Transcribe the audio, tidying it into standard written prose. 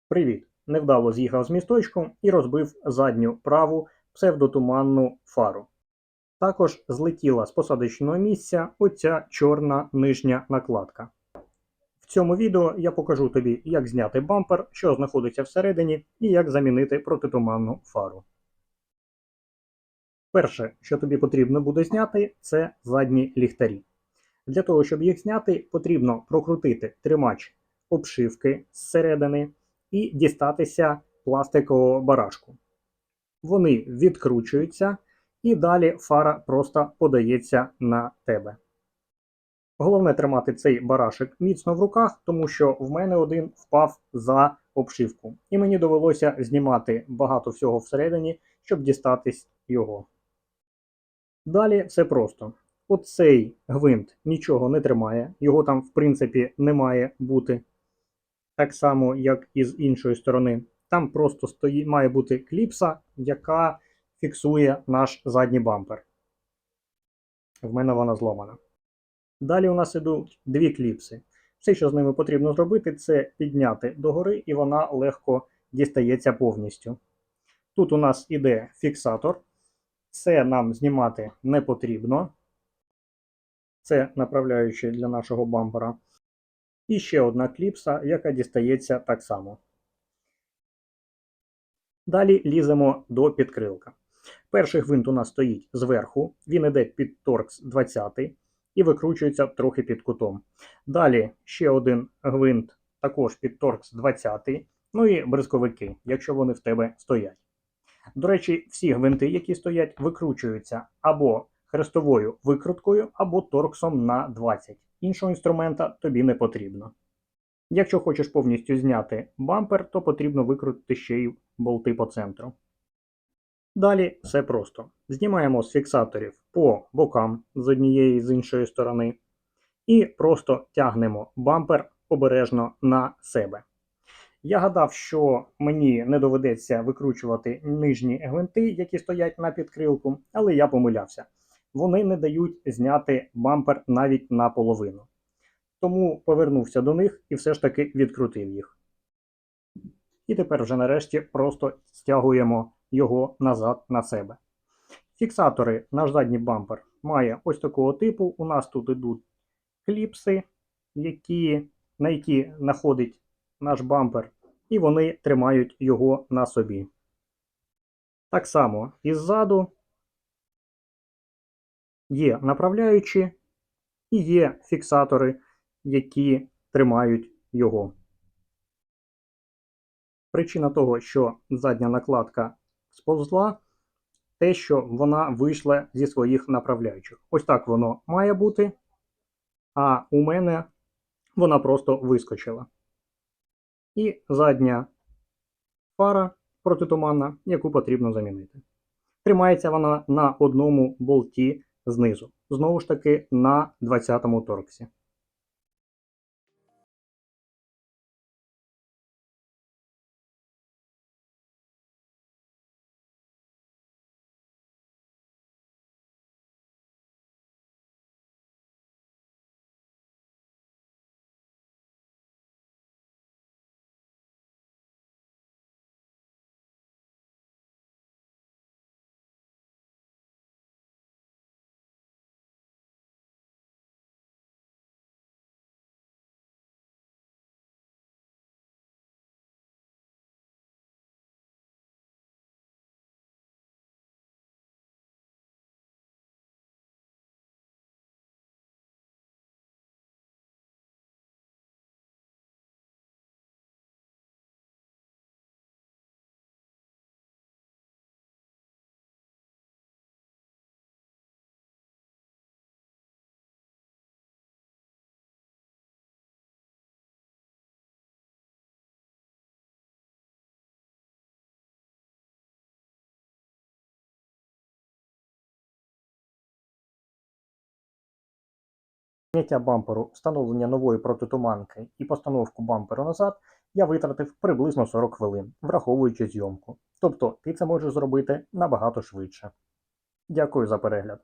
Привіт! Невдало з'їхав з місточку і розбив задню праву псевдотуманну фару. Також злетіла з посадочного місця оця чорна нижня накладка. В цьому відео я покажу тобі, як зняти бампер, що знаходиться всередині, і як замінити протитуманну фару. Перше, що тобі потрібно буде зняти, це задні ліхтарі. Для того, щоб їх зняти, потрібно прокрутити тримач обшивки зсередини і дістатися пластикового барашку. Вони відкручуються і далі фара просто подається на тебе. Головне тримати цей барашек міцно в руках, тому що в мене один впав за обшивку. І мені довелося знімати багато всього всередині, щоб дістатись його. Далі все просто. Оцей гвинт нічого не тримає, його там в принципі не має бути. Так само, як і з іншої сторони. Там просто має бути кліпса, яка фіксує наш задній бампер. В мене вона зломана. Далі у нас йдуть дві кліпси. Все, що з ними потрібно зробити, це підняти догори, і вона легко дістається повністю. Тут у нас іде фіксатор. Це нам знімати не потрібно. Це направляючий для нашого бампера. І ще одна кліпса, яка дістається так само. Далі ліземо до підкрилка. Перший гвинт у нас стоїть зверху, він йде під торкс 20 і викручується трохи під кутом. Далі ще один гвинт також під торкс 20, ну і бризковики, якщо вони в тебе стоять. До речі, всі гвинти, які стоять, викручуються або хрестовою викруткою, або торксом на 20. Іншого інструмента тобі не потрібно. Якщо хочеш повністю зняти бампер, то потрібно викрутити ще й болти по центру. Далі все просто. Знімаємо з фіксаторів по бокам з однієї і з іншої сторони. І просто тягнемо бампер обережно на себе. Я гадав, що мені не доведеться викручувати нижні гвинти, які стоять на підкрилку, але я помилявся. Вони не дають зняти бампер навіть наполовину. Тому повернувся до них і все ж таки відкрутив їх. І тепер вже нарешті просто стягуємо його назад на себе. Фіксатори, наш задній бампер має ось такого типу. У нас тут йдуть кліпси, на які знаходить наш бампер, і вони тримають його на собі. Так само і ззаду є направляючі і є фіксатори, які тримають його. Причина того, що задня накладка сповзла, те, що вона вийшла зі своїх направляючих. Ось так воно має бути, а у мене вона просто вискочила. І задня фара протитуманна, яку потрібно замінити. Тримається вона на одному болті знизу. Знову ж таки на 20-му торксі. Зняття бамперу, встановлення нової протитуманки і постановку бамперу назад я витратив приблизно 40 хвилин, враховуючи зйомку. Тобто ти це можеш зробити набагато швидше. Дякую за перегляд.